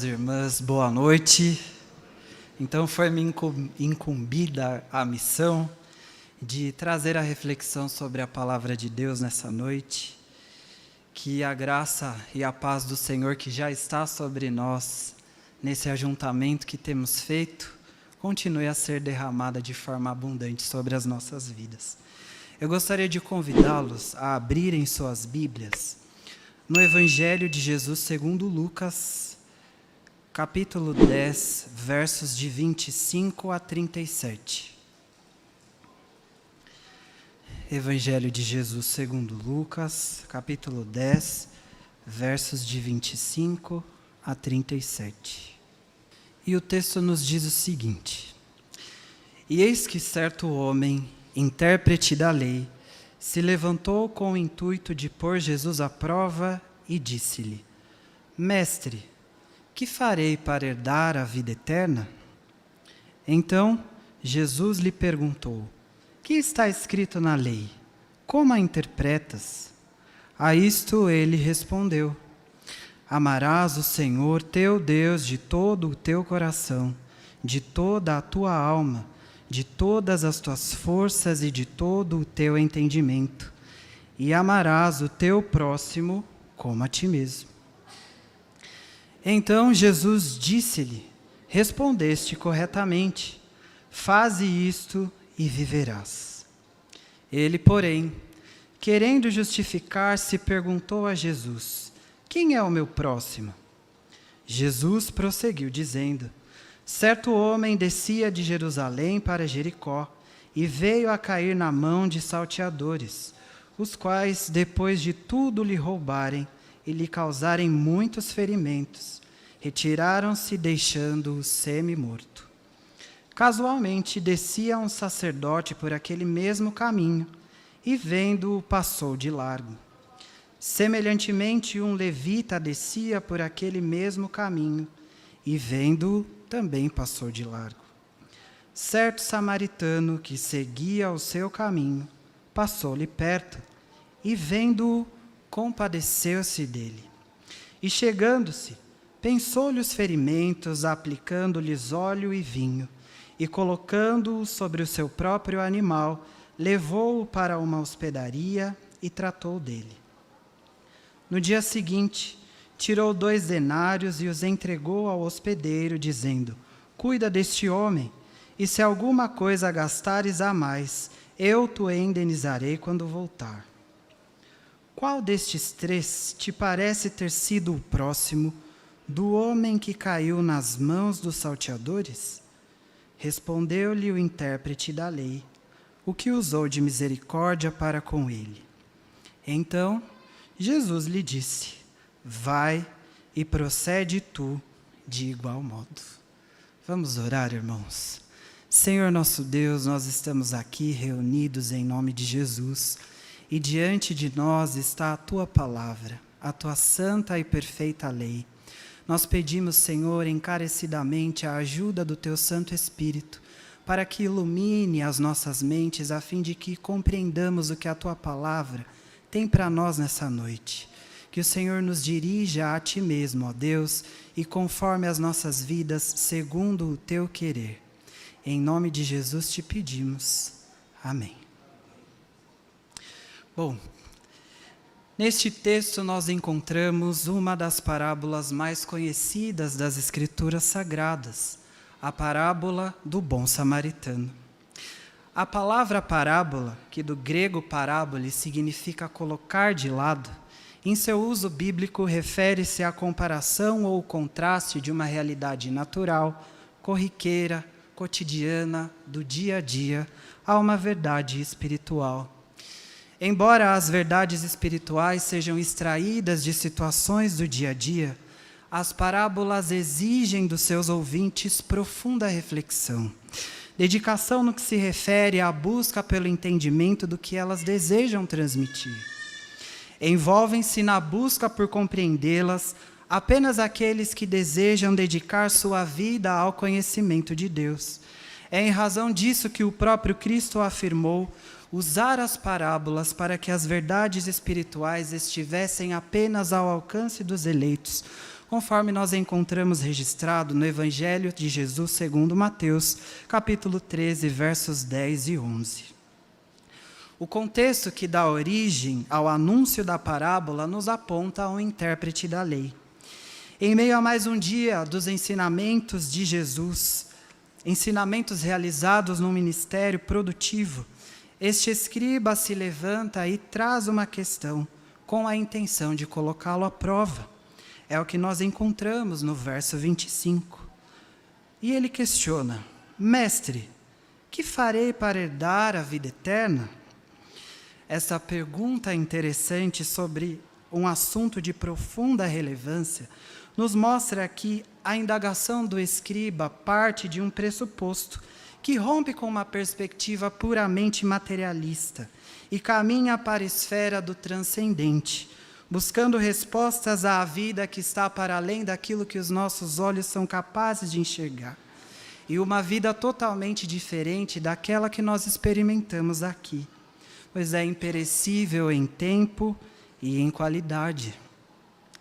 Irmãs, boa noite. Então foi-me incumbida a missão de trazer a reflexão sobre a palavra de Deus nessa noite. Que a graça e a paz do Senhor que já está sobre nós, nesse ajuntamento que temos feito, continue a ser derramada de forma abundante sobre as nossas vidas. Eu gostaria de convidá-los a abrirem suas Bíblias no Evangelho de Jesus segundo Lucas, capítulo 10, versos de 25 a 37. Evangelho de Jesus segundo Lucas, capítulo 10, versos de 25 a 37. E o texto nos diz o seguinte: E eis que certo homem, intérprete da lei, se levantou com o intuito de pôr Jesus à prova e disse-lhe: Mestre, que farei para herdar a vida eterna? Então Jesus lhe perguntou: Que está escrito na lei? Como a interpretas? A isto ele respondeu: Amarás o Senhor teu Deus de todo o teu coração, de toda a tua alma, de todas as tuas forças e de todo o teu entendimento, e amarás o teu próximo como a ti mesmo. Então Jesus disse-lhe: Respondeste corretamente, faze isto e viverás. Ele, porém, querendo justificar-se, perguntou a Jesus: Quem é o meu próximo? Jesus prosseguiu dizendo: Certo homem descia de Jerusalém para Jericó e veio a cair na mão de salteadores, os quais, depois de tudo lhe roubarem e lhe causarem muitos ferimentos, retiraram-se, deixando-o semi-morto. Casualmente descia um sacerdote por aquele mesmo caminho e, vendo-o, passou de largo. Semelhantemente, um levita descia por aquele mesmo caminho e, vendo-o, também passou de largo. Certo samaritano que seguia o seu caminho passou-lhe perto e, vendo-o, compadeceu-se dele. E chegando-se, pensou-lhe os ferimentos, aplicando-lhes óleo e vinho, e colocando-o sobre o seu próprio animal, levou-o para uma hospedaria e tratou dele. No dia seguinte, tirou 2 denários e os entregou ao hospedeiro, dizendo: Cuida deste homem, e se alguma coisa gastares a mais, eu te indenizarei quando voltar. Qual destes 3 te parece ter sido o próximo do homem que caiu nas mãos dos salteadores? Respondeu-lhe o intérprete da lei, o que usou de misericórdia para com ele. Então Jesus lhe disse: Vai e procede tu de igual modo. Vamos orar, irmãos. Senhor nosso Deus, nós estamos aqui reunidos em nome de Jesus, e diante de nós está a tua palavra, a tua santa e perfeita lei. Nós pedimos, Senhor, encarecidamente a ajuda do teu Santo Espírito, para que ilumine as nossas mentes, a fim de que compreendamos o que a tua palavra tem para nós nessa noite. Que o Senhor nos dirija a ti mesmo, ó Deus, e conforme as nossas vidas, segundo o teu querer. Em nome de Jesus te pedimos. Amém. Bom, neste texto nós encontramos uma das parábolas mais conhecidas das Escrituras Sagradas, a parábola do bom samaritano. A palavra parábola, que do grego parábole significa colocar de lado, em seu uso bíblico refere-se à comparação ou contraste de uma realidade natural, corriqueira, cotidiana, do dia a dia, a uma verdade espiritual. Embora as verdades espirituais sejam extraídas de situações do dia a dia, as parábolas exigem dos seus ouvintes profunda reflexão, dedicação no que se refere à busca pelo entendimento do que elas desejam transmitir. Envolvem-se na busca por compreendê-las apenas aqueles que desejam dedicar sua vida ao conhecimento de Deus. É em razão disso que o próprio Cristo afirmou: usar as parábolas para que as verdades espirituais estivessem apenas ao alcance dos eleitos, conforme nós encontramos registrado no Evangelho de Jesus segundo Mateus, capítulo 13, versos 10 e 11. O contexto que dá origem ao anúncio da parábola nos aponta a um intérprete da lei. Em meio a mais um dia dos ensinamentos de Jesus, ensinamentos realizados no ministério produtivo, este escriba se levanta e traz uma questão com a intenção de colocá-lo à prova. É o que nós encontramos no verso 25. E ele questiona: Mestre, que farei para herdar a vida eterna? Essa pergunta interessante sobre um assunto de profunda relevância nos mostra que a indagação do escriba parte de um pressuposto que rompe com uma perspectiva puramente materialista e caminha para a esfera do transcendente, buscando respostas à vida que está para além daquilo que os nossos olhos são capazes de enxergar, e uma vida totalmente diferente daquela que nós experimentamos aqui, pois é imperecível em tempo e em qualidade.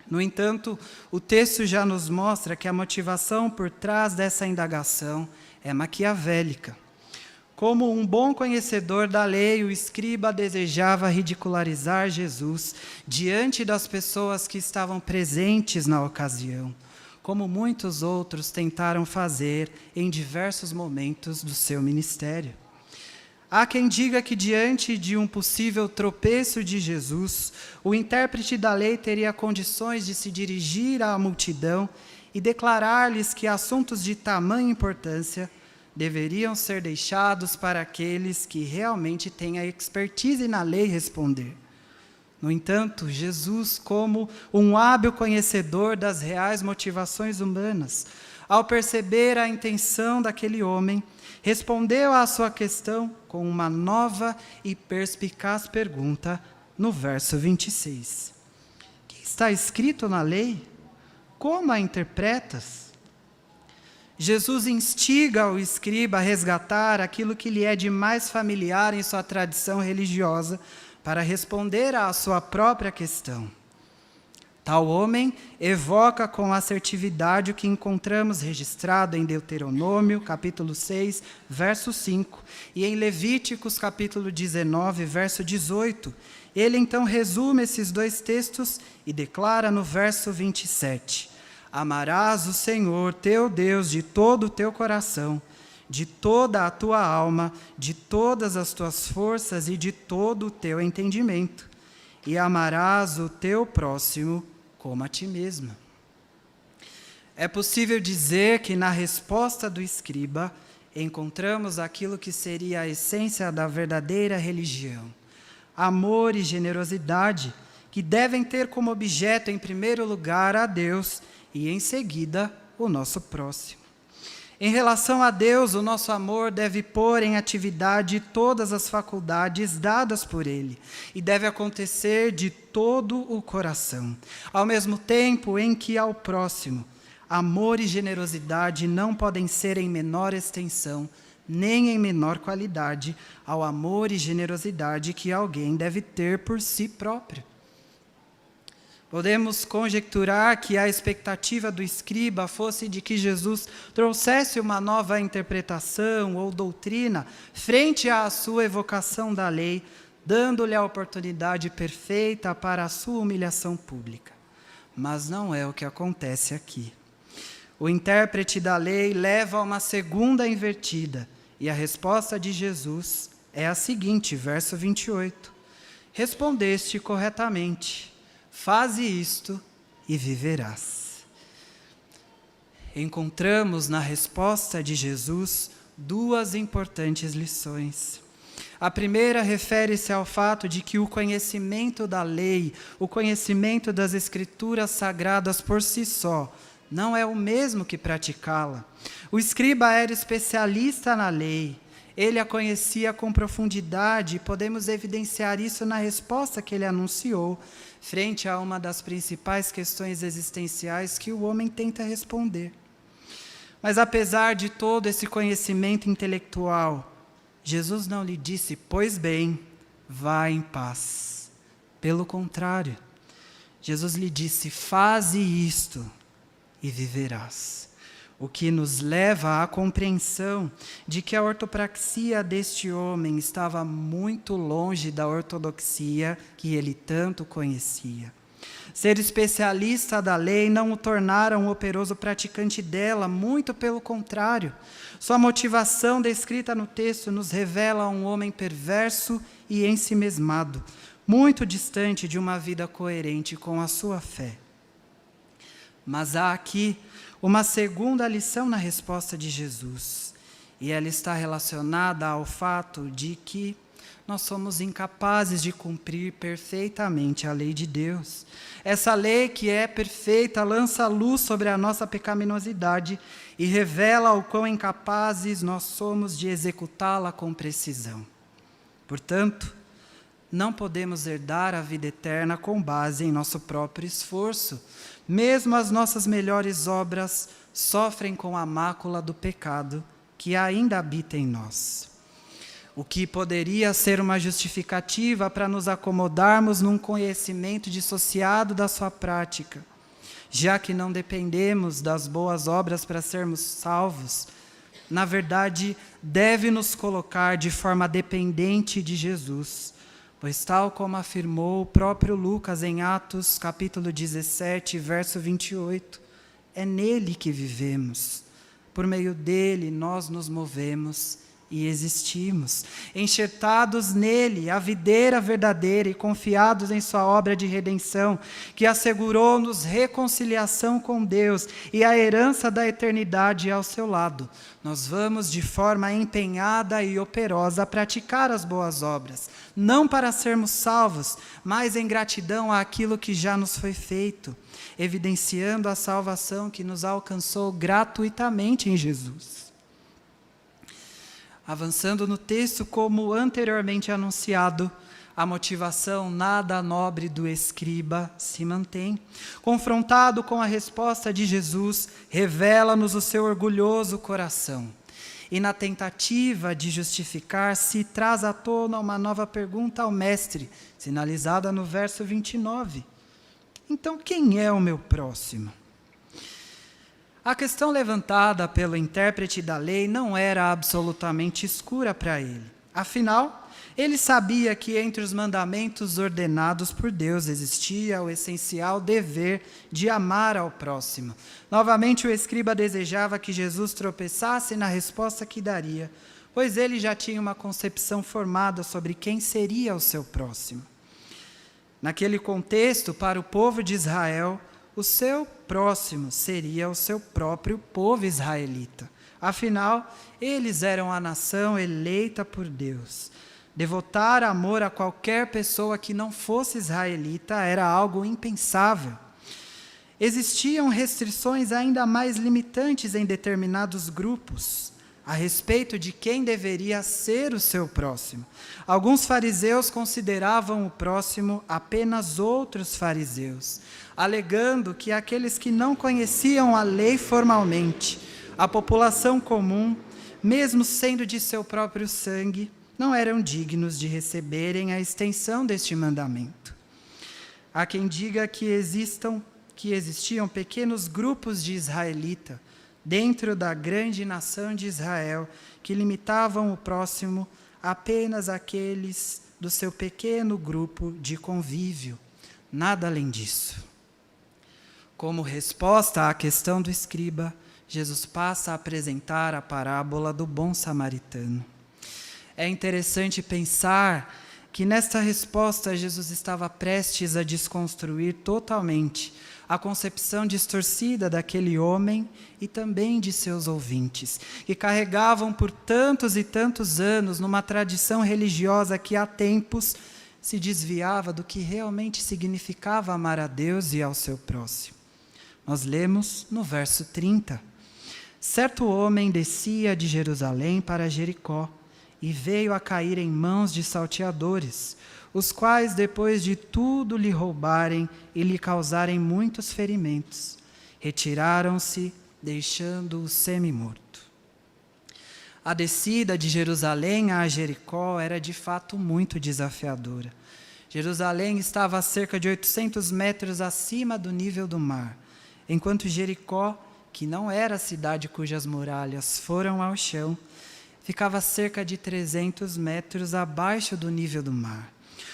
No entanto, o texto já nos mostra que a motivação por trás dessa indagação é maquiavélica. Como um bom conhecedor da lei, o escriba desejava ridicularizar Jesus diante das pessoas que estavam presentes na ocasião, como muitos outros tentaram fazer em diversos momentos do seu ministério. Há quem diga que diante de um possível tropeço de Jesus, o intérprete da lei teria condições de se dirigir à multidão e declarar-lhes que assuntos de tamanha importância deveriam ser deixados para aqueles que realmente têm a expertise na lei responder. No entanto, Jesus, como um hábil conhecedor das reais motivações humanas, ao perceber a intenção daquele homem, respondeu à sua questão com uma nova e perspicaz pergunta no verso 26. Que está escrito na lei? Como a interpretas? Jesus instiga o escriba a resgatar aquilo que lhe é de mais familiar em sua tradição religiosa para responder à sua própria questão. Tal homem evoca com assertividade o que encontramos registrado em Deuteronômio, capítulo 6, verso 5, e em Levíticos, capítulo 19, verso 18. Ele então resume esses dois textos e declara no verso 27, amarás o Senhor teu Deus de todo o teu coração, de toda a tua alma, de todas as tuas forças e de todo o teu entendimento, e amarás o teu próximo como a ti mesmo. É possível dizer que na resposta do escriba encontramos aquilo que seria a essência da verdadeira religião: amor e generosidade, que devem ter como objeto, em primeiro lugar, a Deus e, em seguida, o nosso próximo. Em relação a Deus, o nosso amor deve pôr em atividade todas as faculdades dadas por Ele, e deve acontecer de todo o coração, ao mesmo tempo em que ao próximo, amor e generosidade não podem ser em menor extensão, nem em menor qualidade, ao amor e generosidade que alguém deve ter por si próprio. Podemos conjecturar que a expectativa do escriba fosse de que Jesus trouxesse uma nova interpretação ou doutrina frente à sua evocação da lei, dando-lhe a oportunidade perfeita para a sua humilhação pública. Mas não é o que acontece aqui. O intérprete da lei leva a uma segunda invertida, e a resposta de Jesus é a seguinte, verso 28. Respondeste corretamente. Faze isto e viverás. Encontramos na resposta de Jesus duas importantes lições. A primeira refere-se ao fato de que o conhecimento da lei, o conhecimento das Escrituras sagradas por si só, não é o mesmo que praticá-la. O escriba era especialista na lei. Ele a conhecia com profundidade e podemos evidenciar isso na resposta que ele anunciou frente a uma das principais questões existenciais que o homem tenta responder. Mas apesar de todo esse conhecimento intelectual, Jesus não lhe disse, pois bem, vá em paz. Pelo contrário, Jesus lhe disse, faze isto e viverás. O que nos leva à compreensão de que a ortopraxia deste homem estava muito longe da ortodoxia que ele tanto conhecia. Ser especialista da lei não o tornara um operoso praticante dela, muito pelo contrário. Sua motivação descrita no texto nos revela um homem perverso e ensimesmado, muito distante de uma vida coerente com a sua fé. Mas há aqui uma segunda lição na resposta de Jesus, e ela está relacionada ao fato de que nós somos incapazes de cumprir perfeitamente a lei de Deus. Essa lei que é perfeita lança luz sobre a nossa pecaminosidade e revela o quão incapazes nós somos de executá-la com precisão. Portanto, não podemos herdar a vida eterna com base em nosso próprio esforço. Mesmo as nossas melhores obras sofrem com a mácula do pecado que ainda habita em nós. O que poderia ser uma justificativa para nos acomodarmos num conhecimento dissociado da sua prática, já que não dependemos das boas obras para sermos salvos, na verdade, deve nos colocar de forma dependente de Jesus, pois tal como afirmou o próprio Lucas em Atos, capítulo 17, verso 28, é nele que vivemos, por meio dele nós nos movemos e existimos, enxertados nele, a videira verdadeira e confiados em sua obra de redenção, que assegurou-nos reconciliação com Deus e a herança da eternidade ao seu lado. Nós vamos de forma empenhada e operosa praticar as boas obras, não para sermos salvos, mas em gratidão àquilo que já nos foi feito, evidenciando a salvação que nos alcançou gratuitamente em Jesus. Avançando no texto, como anteriormente anunciado, a motivação nada nobre do escriba se mantém. Confrontado com a resposta de Jesus, revela-nos o seu orgulhoso coração. E na tentativa de justificar-se, traz à tona uma nova pergunta ao mestre, sinalizada no verso 29. Então, quem é o meu próximo? A questão levantada pelo intérprete da lei não era absolutamente escura para ele. Afinal, ele sabia que entre os mandamentos ordenados por Deus existia o essencial dever de amar ao próximo. Novamente, o escriba desejava que Jesus tropeçasse na resposta que daria, pois ele já tinha uma concepção formada sobre quem seria o seu próximo. Naquele contexto, para o povo de Israel, o seu próximo seria o seu próprio povo israelita. Afinal, eles eram a nação eleita por Deus. Devotar amor a qualquer pessoa que não fosse israelita era algo impensável. Existiam restrições ainda mais limitantes em determinados grupos a respeito de quem deveria ser o seu próximo. Alguns fariseus consideravam o próximo apenas outros fariseus, alegando que aqueles que não conheciam a lei formalmente, a população comum, mesmo sendo de seu próprio sangue, não eram dignos de receberem a extensão deste mandamento. Há quem diga que existiam pequenos grupos de israelita dentro da grande nação de Israel que limitavam o próximo apenas àqueles do seu pequeno grupo de convívio, nada além disso. Como resposta à questão do escriba, Jesus passa a apresentar a parábola do bom samaritano. É interessante pensar que nesta resposta Jesus estava prestes a desconstruir totalmente a concepção distorcida daquele homem e também de seus ouvintes, que carregavam por tantos e tantos anos numa tradição religiosa que há tempos se desviava do que realmente significava amar a Deus e ao seu próximo. Nós lemos no verso 30. Certo homem descia de Jerusalém para Jericó e veio a cair em mãos de salteadores, os quais, depois de tudo lhe roubarem e lhe causarem muitos ferimentos, retiraram-se, deixando-o semi-morto. A descida de Jerusalém a Jericó era de fato muito desafiadora. Jerusalém estava a cerca de 800 metros acima do nível do mar, enquanto Jericó, que não era a cidade cujas muralhas foram ao chão, ficava a cerca de 300 metros abaixo do nível do mar.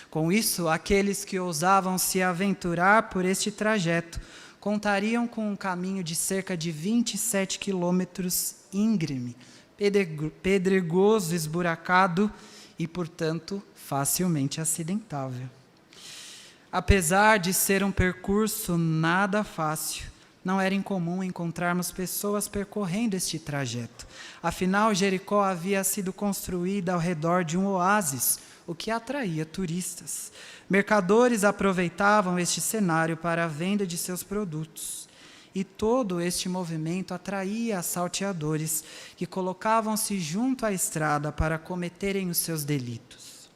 Com isso, aqueles que ousavam se aventurar por este trajeto contariam com um caminho de cerca de 27 quilômetros íngreme, pedregoso, esburacado e, portanto, facilmente acidentável. Apesar de ser um percurso nada fácil, não era incomum encontrarmos pessoas percorrendo este trajeto. Afinal, Jericó havia sido construída ao redor de um oásis, o que atraía turistas. Mercadores aproveitavam este cenário para a venda de seus produtos. E todo este movimento atraía assalteadores que colocavam-se junto à estrada para cometerem os seus delitos.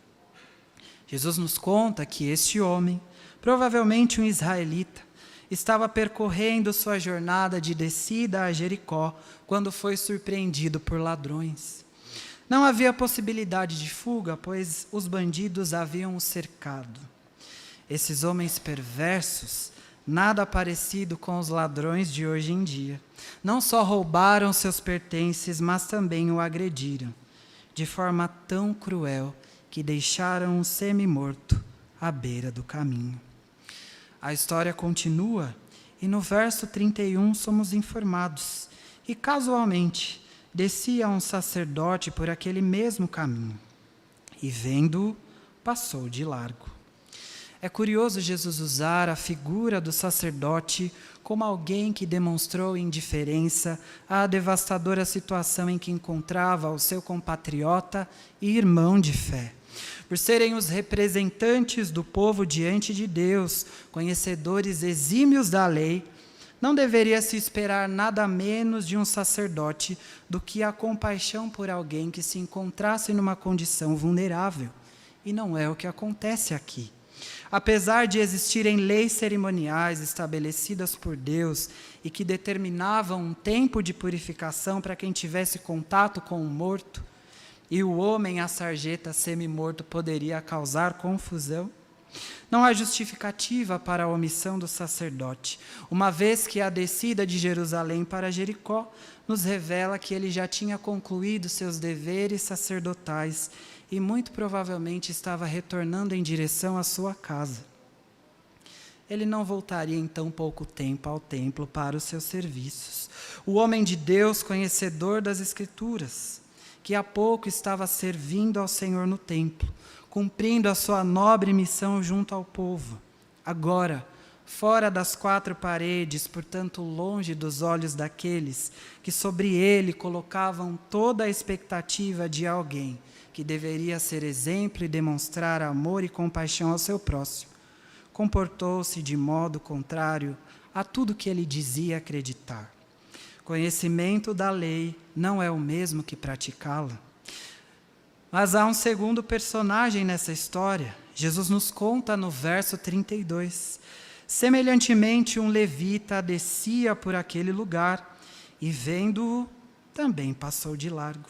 Jesus nos conta que este homem, provavelmente um israelita, estava percorrendo sua jornada de descida a Jericó quando foi surpreendido por ladrões. Não havia possibilidade de fuga, pois os bandidos haviam o cercado. Esses homens perversos, nada parecido com os ladrões de hoje em dia, não só roubaram seus pertences, mas também o agrediram, de forma tão cruel que deixaram-o semi-morto à beira do caminho. A história continua e no verso 31 somos informados que casualmente descia um sacerdote por aquele mesmo caminho e, vendo-o, passou de largo. É curioso Jesus usar a figura do sacerdote como alguém que demonstrou indiferença à devastadora situação em que encontrava o seu compatriota e irmão de fé. Por serem os representantes do povo diante de Deus, conhecedores exímios da lei, não deveria se esperar nada menos de um sacerdote do que a compaixão por alguém que se encontrasse numa condição vulnerável. E não é o que acontece aqui. Apesar de existirem leis cerimoniais estabelecidas por Deus e que determinavam um tempo de purificação para quem tivesse contato com o morto, e o homem à sarjeta semi-morto poderia causar confusão, não há justificativa para a omissão do sacerdote, uma vez que a descida de Jerusalém para Jericó nos revela que ele já tinha concluído seus deveres sacerdotais e muito provavelmente estava retornando em direção à sua casa. Ele não voltaria em tão pouco tempo ao templo para os seus serviços. O homem de Deus, conhecedor das Escrituras, que há pouco estava servindo ao Senhor no templo, cumprindo a sua nobre missão junto ao povo, agora, fora das quatro paredes, portanto longe dos olhos daqueles que sobre ele colocavam toda a expectativa de alguém que deveria ser exemplo e demonstrar amor e compaixão ao seu próximo, comportou-se de modo contrário a tudo que ele dizia acreditar. Conhecimento da lei não é o mesmo que praticá-la. Mas há um segundo personagem nessa história. Jesus nos conta no verso 32. Semelhantemente, um levita descia por aquele lugar e, vendo-o, também passou de largo.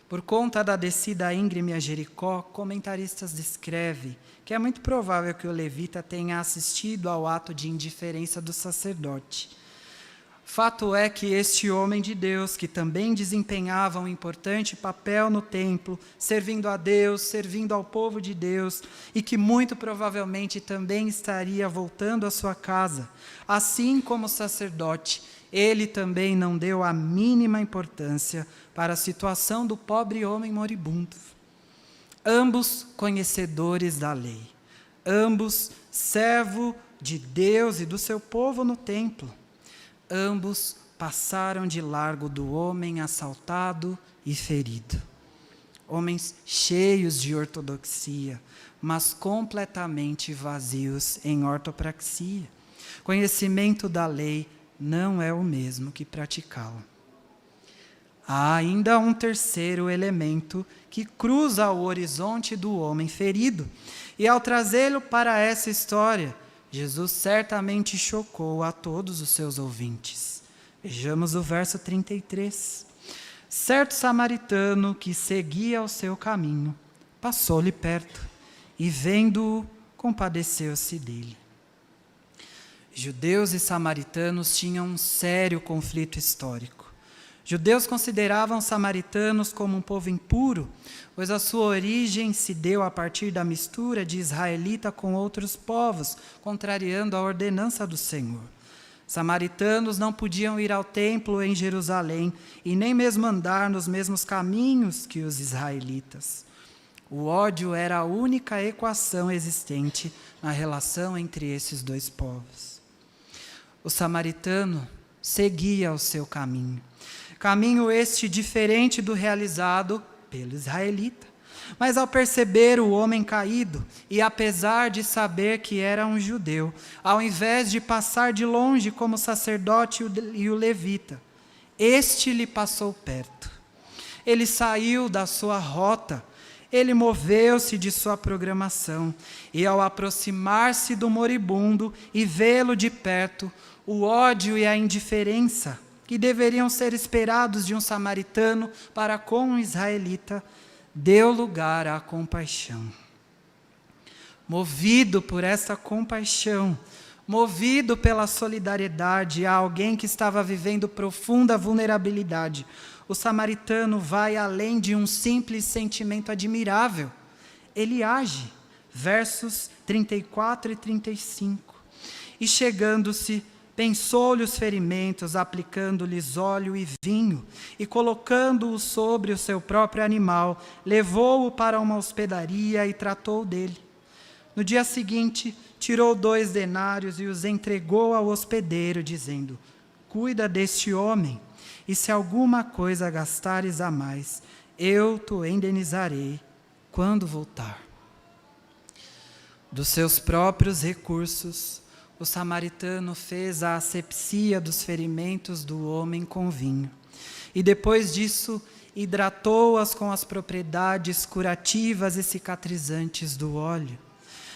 Por conta da descida íngreme a Jericó, comentaristas descrevem que é muito provável que o levita tenha assistido ao ato de indiferença do sacerdote. Fato é que este homem de Deus, que também desempenhava um importante papel no templo, servindo a Deus, servindo ao povo de Deus, e que muito provavelmente também estaria voltando à sua casa, assim como o sacerdote, ele também não deu a mínima importância para a situação do pobre homem moribundo. Ambos conhecedores da lei, ambos servo de Deus e do seu povo no templo, ambos passaram de largo do homem assaltado e ferido. Homens cheios de ortodoxia, mas completamente vazios em ortopraxia. Conhecimento da lei não é o mesmo que praticá-la. Há ainda um terceiro elemento que cruza o horizonte do homem ferido. E ao trazê-lo para essa história, Jesus certamente chocou a todos os seus ouvintes. Vejamos o verso 33. Certo samaritano que seguia o seu caminho, passou-lhe perto e, vendo-o, compadeceu-se dele. Judeus e samaritanos tinham um sério conflito histórico. Judeus consideravam os samaritanos como um povo impuro, pois a sua origem se deu a partir da mistura de israelita com outros povos, contrariando a ordenança do Senhor. Samaritanos não podiam ir ao templo em Jerusalém e nem mesmo andar nos mesmos caminhos que os israelitas. O ódio era a única equação existente na relação entre esses dois povos. O samaritano seguia o seu caminho. Caminho este diferente do realizado pelo israelita. Mas ao perceber o homem caído, e apesar de saber que era um judeu, ao invés de passar de longe como o sacerdote e o levita, este lhe passou perto. Ele saiu da sua rota, ele moveu-se de sua programação, e ao aproximar-se do moribundo e vê-lo de perto, o ódio e a indiferença, que deveriam ser esperados de um samaritano para com um israelita, deu lugar à compaixão. Movido por essa compaixão, movido pela solidariedade a alguém que estava vivendo profunda vulnerabilidade, o samaritano vai além de um simples sentimento admirável. Ele age, versos 34 e 35. E chegando-se, pensou-lhe os ferimentos, aplicando-lhes óleo e vinho, e colocando-o sobre o seu próprio animal, levou-o para uma hospedaria e tratou dele. No dia seguinte, tirou 2 denários e os entregou ao hospedeiro, dizendo: cuida deste homem, e se alguma coisa gastares a mais, eu te indenizarei quando voltar. Dos seus próprios recursos, o samaritano fez a asepsia dos ferimentos do homem com vinho. E depois disso, hidratou-as com as propriedades curativas e cicatrizantes do óleo.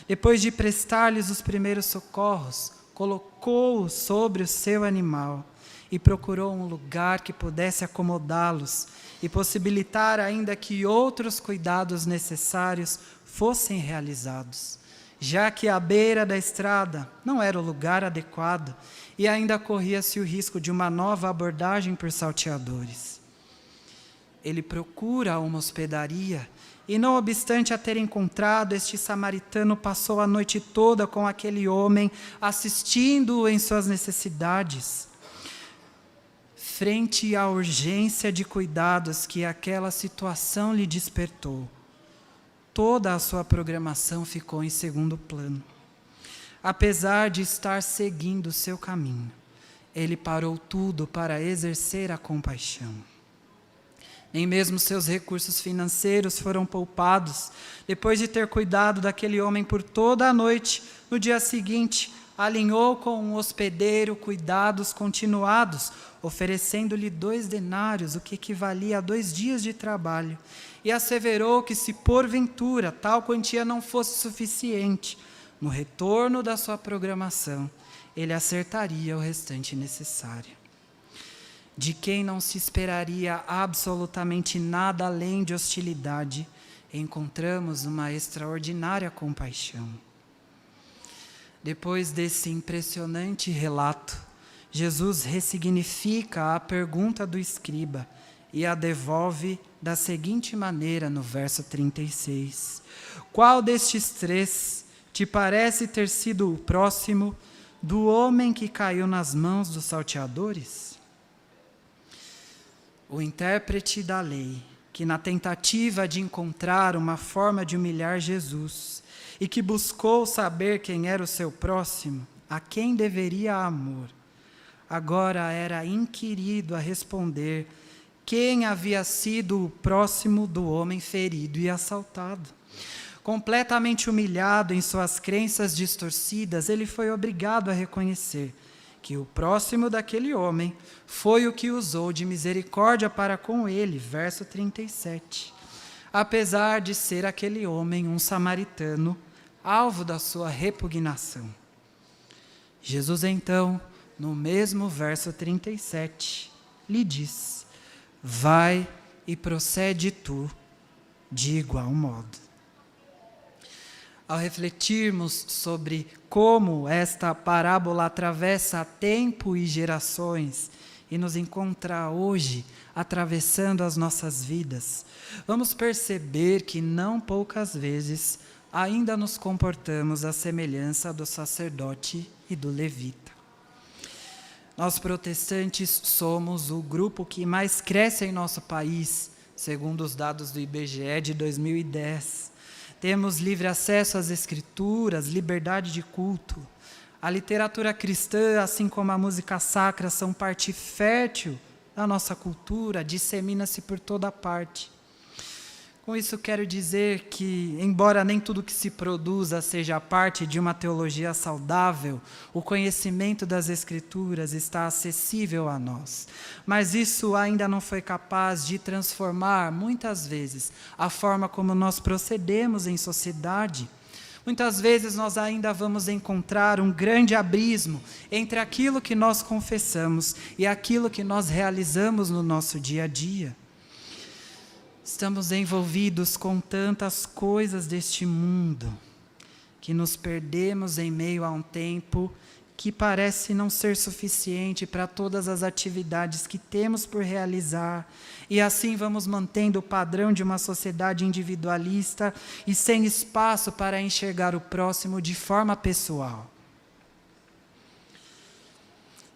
Depois de prestar-lhes os primeiros socorros, colocou-o sobre o seu animal e procurou um lugar que pudesse acomodá-los e possibilitar ainda que outros cuidados necessários fossem realizados, já que à beira da estrada não era o lugar adequado e ainda corria-se o risco de uma nova abordagem por salteadores. Ele procura uma hospedaria e, não obstante a ter encontrado, este samaritano passou a noite toda com aquele homem, assistindo-o em suas necessidades. Frente à urgência de cuidados que aquela situação lhe despertou, toda a sua programação ficou em segundo plano. Apesar de estar seguindo o seu caminho, ele parou tudo para exercer a compaixão. Nem mesmo seus recursos financeiros foram poupados. Depois de ter cuidado daquele homem por toda a noite, no dia seguinte, alinhou com um hospedeiro cuidados continuados, oferecendo-lhe 2 denários, o que equivalia a 2 dias de trabalho, e asseverou que, se porventura tal quantia não fosse suficiente, no retorno da sua programação, ele acertaria o restante necessário. De quem não se esperaria absolutamente nada além de hostilidade, encontramos uma extraordinária compaixão. Depois desse impressionante relato, Jesus ressignifica a pergunta do escriba e a devolve da seguinte maneira no verso 36. Qual destes 3 te parece ter sido o próximo do homem que caiu nas mãos dos salteadores? O intérprete da lei, que na tentativa de encontrar uma forma de humilhar Jesus e que buscou saber quem era o seu próximo, a quem deveria amor, agora era inquirido a responder quem havia sido o próximo do homem ferido e assaltado. Completamente humilhado em suas crenças distorcidas, ele foi obrigado a reconhecer que o próximo daquele homem foi o que usou de misericórdia para com ele, verso 37. Apesar de ser aquele homem um samaritano, alvo da sua repugnação. Jesus então, no mesmo verso 37, lhe diz: vai e procede tu de igual modo. Ao refletirmos sobre como esta parábola atravessa tempo e gerações e nos encontra hoje atravessando as nossas vidas, vamos perceber que não poucas vezes ainda nos comportamos à semelhança do sacerdote e do levita. Nós protestantes somos o grupo que mais cresce em nosso país, segundo os dados do IBGE de 2010. Temos livre acesso às escrituras, liberdade de culto. A literatura cristã, assim como a música sacra, são parte fértil da nossa cultura, dissemina-se por toda parte. Com isso quero dizer que, embora nem tudo que se produza seja parte de uma teologia saudável, o conhecimento das Escrituras está acessível a nós. Mas isso ainda não foi capaz de transformar, muitas vezes, a forma como nós procedemos em sociedade. Muitas vezes nós ainda vamos encontrar um grande abismo entre aquilo que nós confessamos e aquilo que nós realizamos no nosso dia a dia. Estamos envolvidos com tantas coisas deste mundo, que nos perdemos em meio a um tempo que parece não ser suficiente para todas as atividades que temos por realizar, e assim vamos mantendo o padrão de uma sociedade individualista e sem espaço para enxergar o próximo de forma pessoal.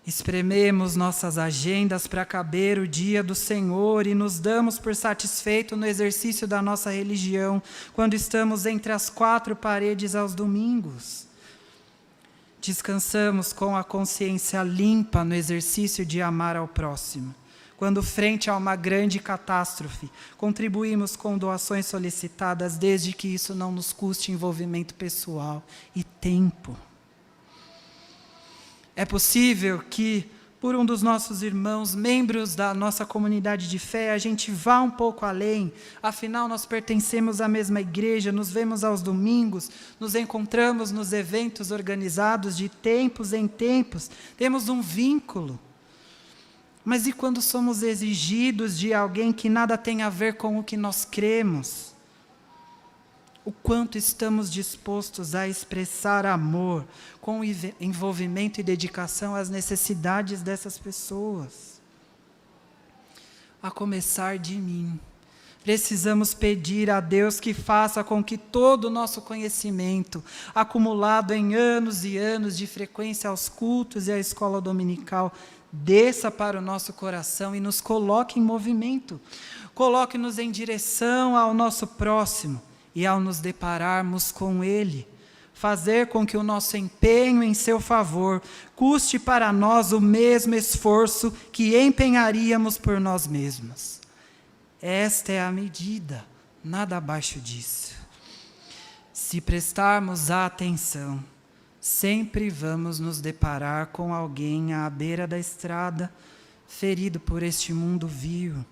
Esprememos nossas agendas para caber o dia do Senhor e nos damos por satisfeito no exercício da nossa religião, quando estamos entre as quatro paredes aos domingos. Descansamos com a consciência limpa no exercício de amar ao próximo, quando frente a uma grande catástrofe, contribuímos com doações solicitadas, desde que isso não nos custe envolvimento pessoal e tempo. É possível que, por um dos nossos irmãos, membros da nossa comunidade de fé, a gente vá um pouco além, afinal nós pertencemos à mesma igreja, nos vemos aos domingos, nos encontramos nos eventos organizados de tempos em tempos, temos um vínculo. Mas e quando somos exigidos de alguém que nada tem a ver com o que nós cremos? O quanto estamos dispostos a expressar amor com envolvimento e dedicação às necessidades dessas pessoas? A começar de mim. Precisamos pedir a Deus que faça com que todo o nosso conhecimento, acumulado em anos e anos de frequência aos cultos e à escola dominical, desça para o nosso coração e nos coloque em movimento. Coloque-nos em direção ao nosso próximo. E ao nos depararmos com Ele, fazer com que o nosso empenho em seu favor custe para nós o mesmo esforço que empenharíamos por nós mesmos. Esta é a medida, nada abaixo disso. Se prestarmos atenção, sempre vamos nos deparar com alguém à beira da estrada, ferido por este mundo vil,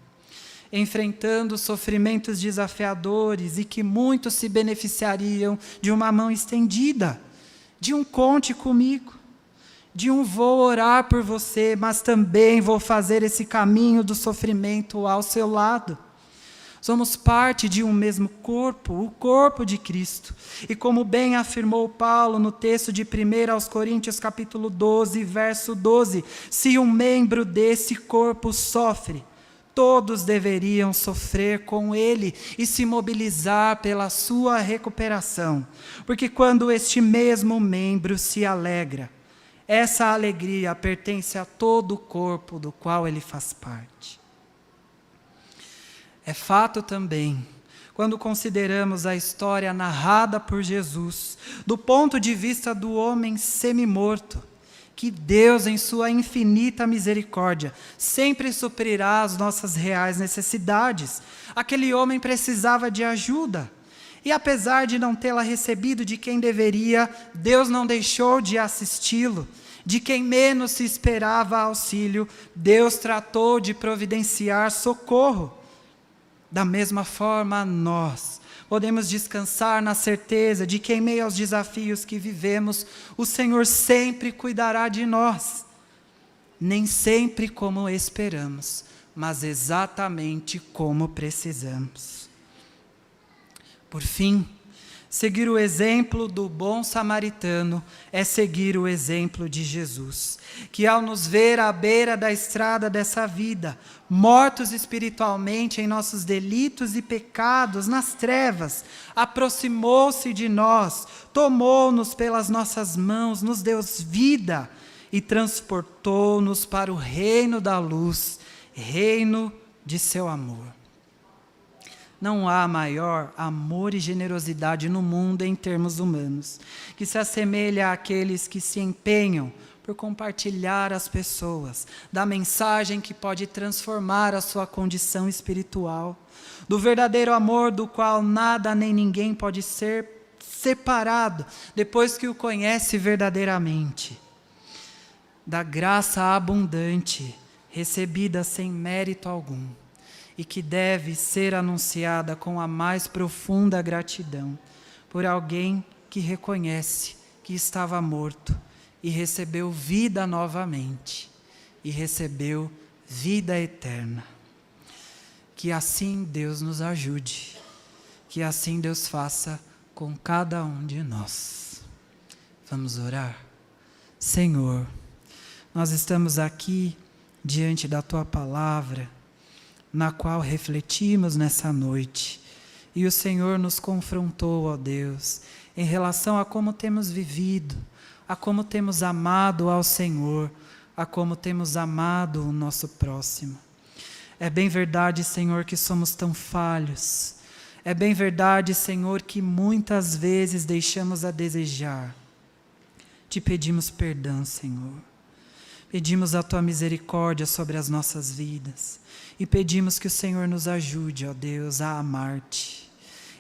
enfrentando sofrimentos desafiadores e que muitos se beneficiariam de uma mão estendida, de um conte comigo, de um vou orar por você, mas também vou fazer esse caminho do sofrimento ao seu lado. Somos parte de um mesmo corpo, o corpo de Cristo. E como bem afirmou Paulo no texto de 1 Coríntios capítulo 12, verso 12, se um membro desse corpo sofre, todos deveriam sofrer com ele e se mobilizar pela sua recuperação. Porque quando este mesmo membro se alegra, essa alegria pertence a todo o corpo do qual ele faz parte. É fato também, quando consideramos a história narrada por Jesus, do ponto de vista do homem semi-morto, que Deus, em sua infinita misericórdia, sempre suprirá as nossas reais necessidades. Aquele homem precisava de ajuda. E apesar de não tê-la recebido de quem deveria, Deus não deixou de assisti-lo. De quem menos se esperava auxílio, Deus tratou de providenciar socorro. Da mesma forma, nós podemos descansar na certeza de que, em meio aos desafios que vivemos, o Senhor sempre cuidará de nós. Nem sempre como esperamos, mas exatamente como precisamos. Por fim, seguir o exemplo do bom samaritano é seguir o exemplo de Jesus, que ao nos ver à beira da estrada dessa vida, mortos espiritualmente em nossos delitos e pecados, nas trevas, aproximou-se de nós, tomou-nos pelas nossas mãos, nos deu vida e transportou-nos para o reino da luz, reino de seu amor. Não há maior amor e generosidade no mundo em termos humanos, que se assemelha àqueles que se empenham por compartilhar às pessoas da mensagem que pode transformar a sua condição espiritual, do verdadeiro amor do qual nada nem ninguém pode ser separado depois que o conhece verdadeiramente, da graça abundante recebida sem mérito algum, e que deve ser anunciada com a mais profunda gratidão por alguém que reconhece que estava morto e recebeu vida novamente, e recebeu vida eterna. Que assim Deus nos ajude, que assim Deus faça com cada um de nós. Vamos orar? Senhor, nós estamos aqui diante da Tua palavra, na qual refletimos nessa noite, e o Senhor nos confrontou, ó Deus, em relação a como temos vivido, a como temos amado ao Senhor, a como temos amado o nosso próximo. É bem verdade, Senhor, que somos tão falhos, é bem verdade, Senhor, que muitas vezes deixamos a desejar. Te pedimos perdão, Senhor. Pedimos a Tua misericórdia sobre as nossas vidas. E pedimos que o Senhor nos ajude, ó Deus, a amar-te.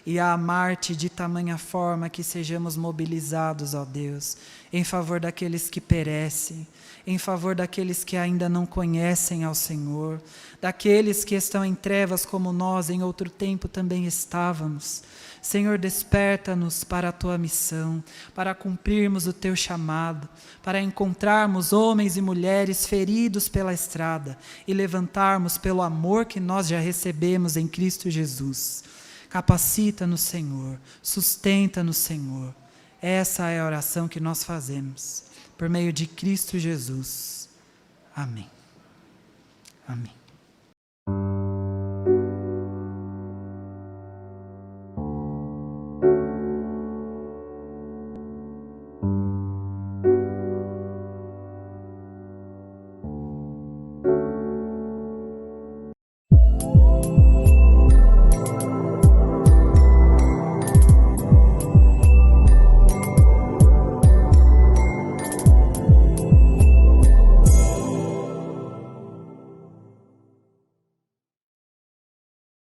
E a amar-te de tamanha forma que sejamos mobilizados, ó Deus, em favor daqueles que perecem, em favor daqueles que ainda não conhecem ao Senhor, daqueles que estão em trevas como nós em outro tempo também estávamos. Senhor, desperta-nos para a Tua missão, para cumprirmos o Teu chamado, para encontrarmos homens e mulheres feridos pela estrada e levantarmos pelo amor que nós já recebemos em Cristo Jesus. Capacita-nos, Senhor, sustenta-nos, Senhor. Essa é a oração que nós fazemos, por meio de Cristo Jesus. Amém. Amém.